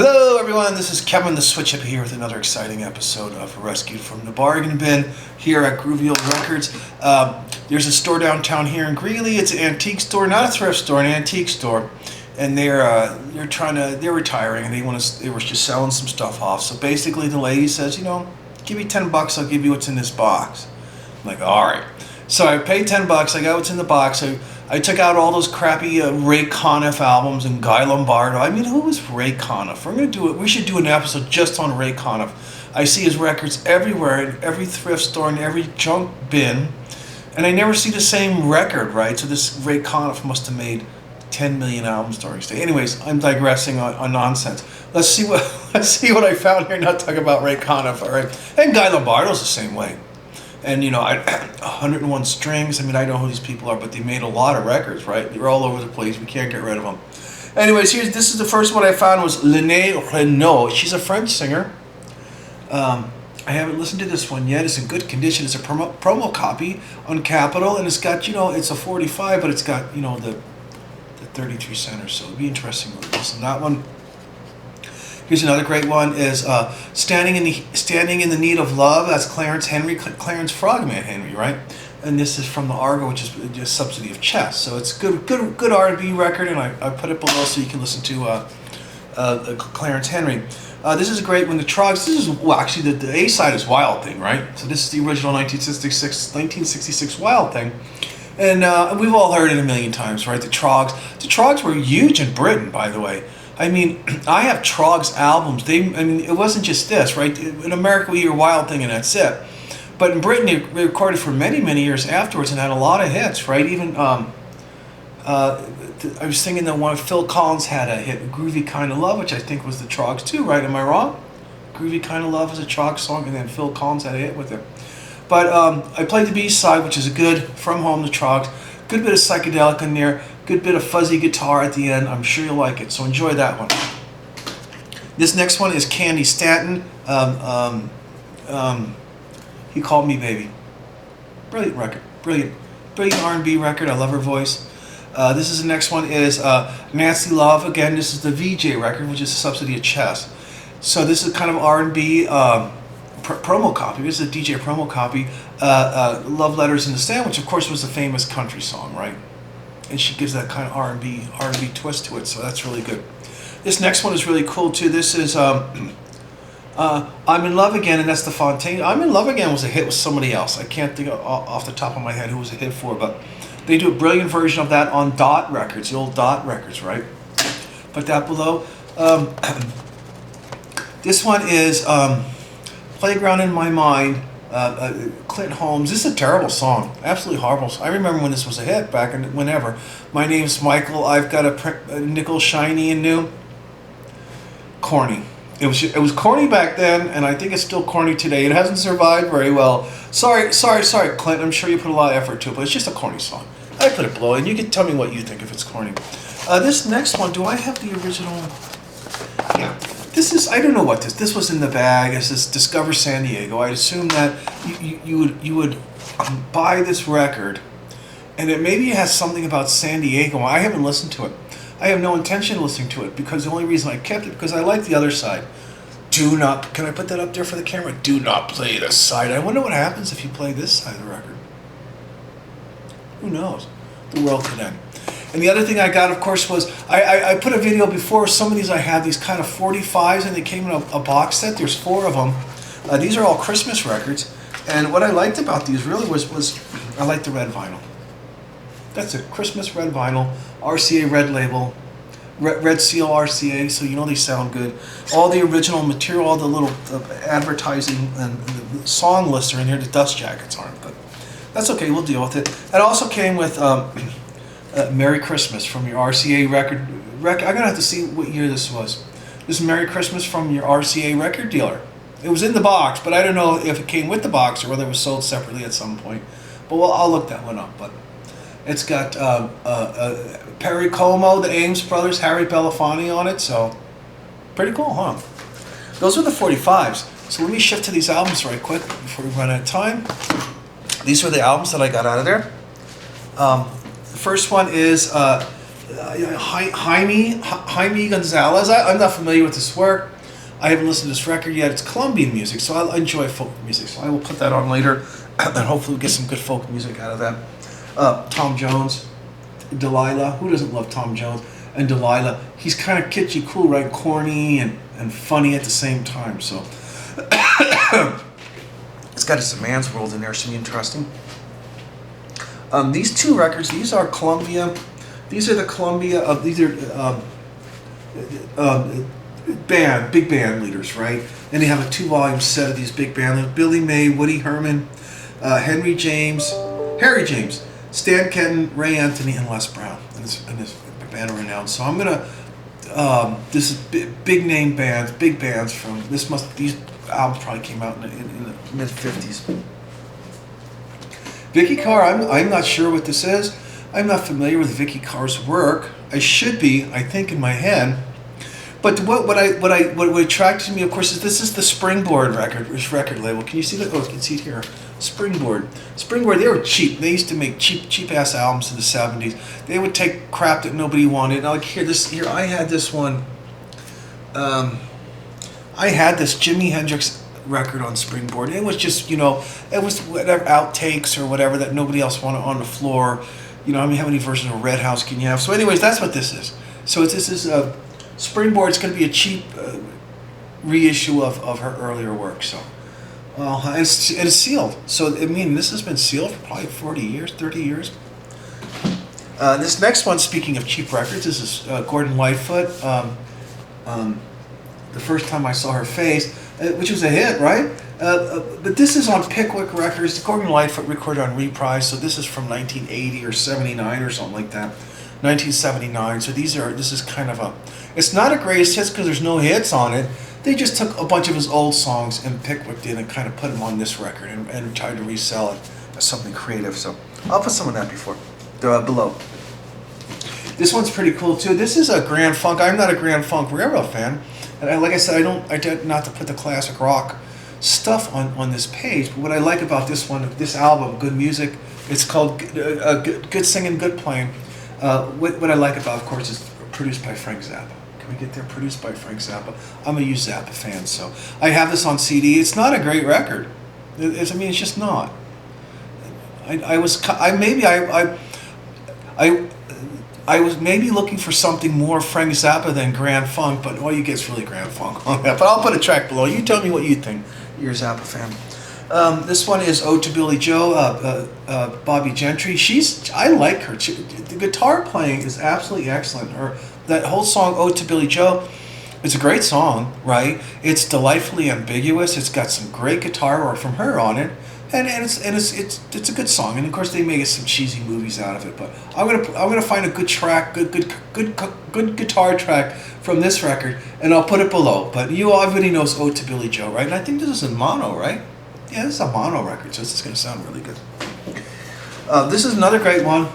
Hello everyone, this is Kevin the Switch Hippie here with another exciting episode of Rescued from the Bargain Bin here at Groovy Old Records. There's a store downtown here in Greeley. It's an antique store, not a thrift store, an antique store. And they're retiring and they were just selling some stuff off. So basically the lady says, give me $10, I'll give you what's in this box. I'm like, all right. So I paid $10, I got what's in the box. I took out all those crappy Ray Conniff albums and Guy Lombardo. I mean, who was Ray Conniff? We're going to do it. We should do an episode just on Ray Conniff. I see his records everywhere, in every thrift store, in every junk bin, and I never see the same record, right? So this Ray Conniff must have made 10 million albums during his day. Anyways, I'm digressing on nonsense. Let's see what I found here. Not talk about Ray Conniff, all right? And Guy Lombardo's the same way. And 101 Strings. I mean, I know who these people are, but they made a lot of records, right? They're all over the place. We can't get rid of them. Anyways, this is the first one I found was Lene Renaud. She's a French singer. I haven't listened to this one yet. It's in good condition. It's a promo copy on Capitol, and it's got it's a 45, but it's got the 33 cents. So it'd be interesting to listen to that one. Here's another great one is Standing in the Need of Love. That's Clarence Frogman Henry, right? And this is from the Argo, which is just Subsidy of Chess. So it's good R&B record, and I put it below so you can listen to Clarence Henry. This is a great one. The Trogs. This is actually the A side is Wild Thing, right? So this is the original 1966 Wild Thing. And we've all heard it a million times, right? The Trogs. The Trogs were huge in Britain, by the way. I mean, I have Trogs albums. It wasn't just this, right? In America, we hear Wild Thing and that's it. But in Britain, they recorded for many, many years afterwards and had a lot of hits, right? Even, I was thinking that one of Phil Collins had a hit, Groovy Kind of Love, which I think was the Trogs too, right? Am I wrong? Groovy Kind of Love is a Trogs song, and then Phil Collins had a hit with it. But I played the B-side, which is a good From Home, the Trogs. Good bit of psychedelic in there. Good bit of fuzzy guitar at the end. I'm sure you'll like it, so enjoy that one. This next one is Candy Stanton. He Called Me Baby. Brilliant record. Brilliant R&B record. I love her voice. This is the next one is Nancy Love. Again, this is the VJ record, which is a Subsidy of Chess. So this is kind of R&B promo copy. This is a DJ promo copy. Love Letters in the Sand, which of course was the famous country song, right? And she gives that kind of R&B twist to it, so that's really good. This next one is really cool too. This is I'm in Love Again, and that's the Fontaine. I'm in Love Again was a hit with somebody else. I can't think off the top of my head who was a hit for, but they do a brilliant version of that on Dot Records, the old Dot Records, right? Put that below. This one is Playground in My Mind. Clint Holmes. This is a terrible song, absolutely horrible. I remember when this was a hit back in whenever. My Name's Michael. I've got a nickel shiny and new. Corny. It was corny back then, and I think it's still corny today. It hasn't survived very well. Sorry, Clint. I'm sure you put a lot of effort to it, but it's just a corny song. I put it below, and you can tell me what you think if it's corny. This next one, do I have the original? Yeah. This is, I don't know what this was in the bag. It says Discover San Diego. I'd assume that you would buy this record, and it maybe has something about San Diego. I haven't listened to it. I have no intention of listening to it because the only reason I kept it because I like the other side. Can I put that up there for the camera? Do not play this side. I wonder what happens if you play this side of the record. Who knows? The world could end. And the other thing I got, of course, was I put a video before. Some of these I have these kind of 45s, and they came in a box set. There's 4 of them. These are all Christmas records. And what I liked about these really was I liked the red vinyl. That's a Christmas red vinyl, RCA red label, red seal RCA, so they sound good. All the original material, all the little advertising and the song lists are in here. The dust jackets aren't, but that's okay. We'll deal with it. It also came with Merry Christmas from your RCA record. I'm gonna have to see what year this was. This is Merry Christmas from your RCA record dealer. It was in the box, but I don't know if it came with the box or whether it was sold separately at some point. But I'll look that one up. But it's got Perry Como, the Ames brothers, Harry Belafonte on it. So pretty cool, huh? Those are the 45s. So let me shift to these albums right quick before we run out of time. These were the albums that I got out of there. The first one is Jaime Gonzalez. I'm not familiar with this work. I haven't listened to this record yet. It's Colombian music, so I enjoy folk music. So I will put that on later, and hopefully we'll get some good folk music out of that. Tom Jones, Delilah. Who doesn't love Tom Jones? And Delilah. He's kind of kitschy, cool, right? Corny and funny at the same time. So it's got some Man's World in there. Should be interesting. These two records. These are Columbia. These are the Columbia. These are big band leaders, right? And they have a 2-volume set of these big band leaders: Billy May, Woody Herman, Harry James, Stan Kenton, Ray Anthony, and Les Brown. And this band are renowned. So I'm gonna. This is big name bands, big bands from this. These albums probably came out in the mid '50s. Vicky Carr. I'm not sure what this is. I'm not familiar with Vicky Carr's work. I should be, I think, in my head. But what attracted me, of course, is this is the Springboard record label. Can you see that? Oh, you can see it here. Springboard. They were cheap. They used to make cheap ass albums in the '70s. They would take crap that nobody wanted. Now, like here, I had this one. I had this Jimi Hendrix record on Springboard. It was just, it was whatever outtakes or whatever that nobody else wanted on the floor. How many versions of Red House can you have? So anyways, that's what this is. So this is Springboard. It's going to be a cheap reissue of her earlier work. So, well, it's sealed. So, this has been sealed for probably 40 years, 30 years. This next one, speaking of cheap records, this is Gordon Lightfoot. The first time I saw her face, which was a hit, right? But this is on Pickwick Records. Gordon Lightfoot recorded on Reprise, so this is from 1980 or 79 or something like that. 1979. So this is kind of it's not a greatest hits because there's no hits on it. They just took a bunch of his old songs and Pickwick did and kind of put them on this record and tried to resell it as something creative. So I'll put some of that below. This one's pretty cool too. This is a Grand Funk. I'm not a Grand Funk Railroad fan. And like I said, I did not to put the classic rock stuff on this page, but what I like about this album, good music, it's called Good Singing, Good Playing. What I like about, of course, is produced by Frank Zappa. Can we get there? Produced by Frank Zappa. I'm a huge Zappa fan, so I have this on CD. It's not a great record. It's just not. I was maybe looking for something more Frank Zappa than Grand Funk, but all you get is really Grand Funk on that. But I'll put a track below. You tell me what you think. You're a Zappa fan. This one is Ode to Billy Joe, Bobby Gentry. I like her. The guitar playing is absolutely excellent. That whole song, Ode to Billy Joe, it's a great song, right? It's delightfully ambiguous. It's got some great guitar work from her on it. And it's a good song, and of course they make some cheesy movies out of it. But I'm gonna find a good track, good guitar track from this record, and I'll put it below. But everybody knows Ode to Billy Joe, right? And I think this is in mono, right? Yeah, this is a mono record, so this is gonna sound really good. This is another great one.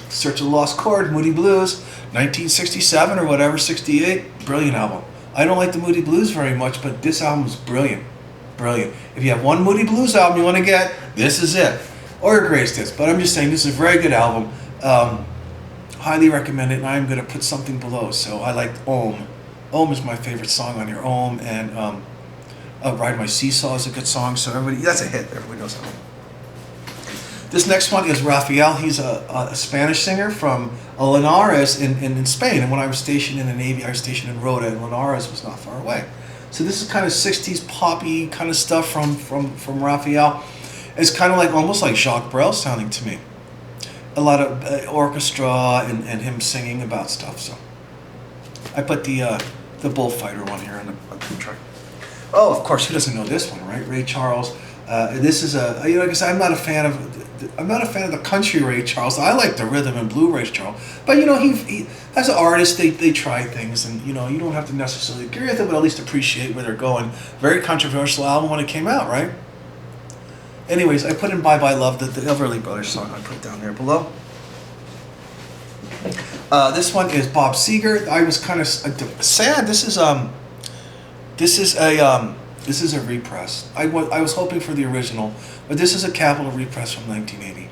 Search of the Lost Chord, Moody Blues, 1967 or whatever, 68. Brilliant album. I don't like the Moody Blues very much, but this album is brilliant. Brilliant. If you have one Moody Blues album you want to get, this is it. Or a greatest hits. But I'm just saying, this is a very good album. Highly recommend it, and I'm going to put something below. So I like Om. Om is my favorite song on here. Om and Ride My Seesaw is a good song. So that's a hit. Everybody knows that. This next one is Rafael. He's a Spanish singer from Linares in Spain. And when I was stationed in the Navy, I was stationed in Rota, and Linares was not far away. So this is kind of 60s poppy kind of stuff from Rafael. It's kind of almost like Jacques Brel sounding to me. A lot of orchestra and him singing about stuff. So I put the Bullfighter one here on the track. Oh, of course, who doesn't know this one, right? Ray Charles. This is like I said, I'm not a fan of the country Ray Charles. I like the rhythm and blue Ray Charles. But he as an artist, they try things, and you don't have to necessarily agree with it, but at least appreciate where they're going. Very controversial album when it came out, right? Anyways, I put in Bye Bye Love, the Everly Brothers song. I put down there below. This one is Bob Seger. I was kind of sad. This is a repress. I was hoping for the original, but this is a Capitol repress from 1980.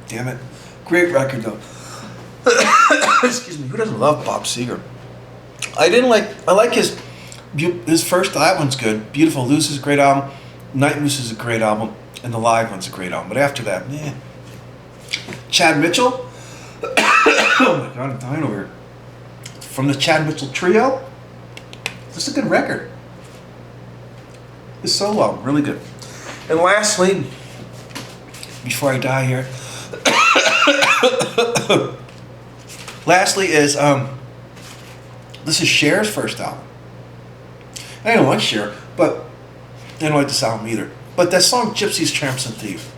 Damn it. Great record, though. Excuse me. Who doesn't love Bob Seger? I like his first. That one's good. Beautiful Loose is a great album. Night Moose is a great album, and the live one's a great album. But after that, Chad Mitchell. Oh my God, I'm dying over here. From the Chad Mitchell Trio. This is a good record. His solo album, really good. And lastly, before I die here, lastly is this is Cher's first album. I don't like Cher, but I don't like this album either. But that song Gypsies, Tramps, and Thieves,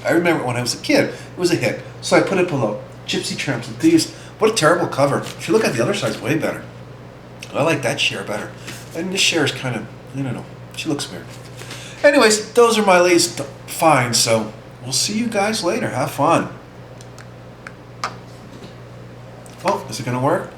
I remember when I was a kid, it was a hit. So I put it below. Gypsy, Tramps, and Thieves. What a terrible cover. If you look at the other side, it's way better. I like that Cher better. And this Cher is kind of, I don't know, she looks weird. Anyways, those are my latest finds, so we'll see you guys later. Have fun. Oh, is it going to work?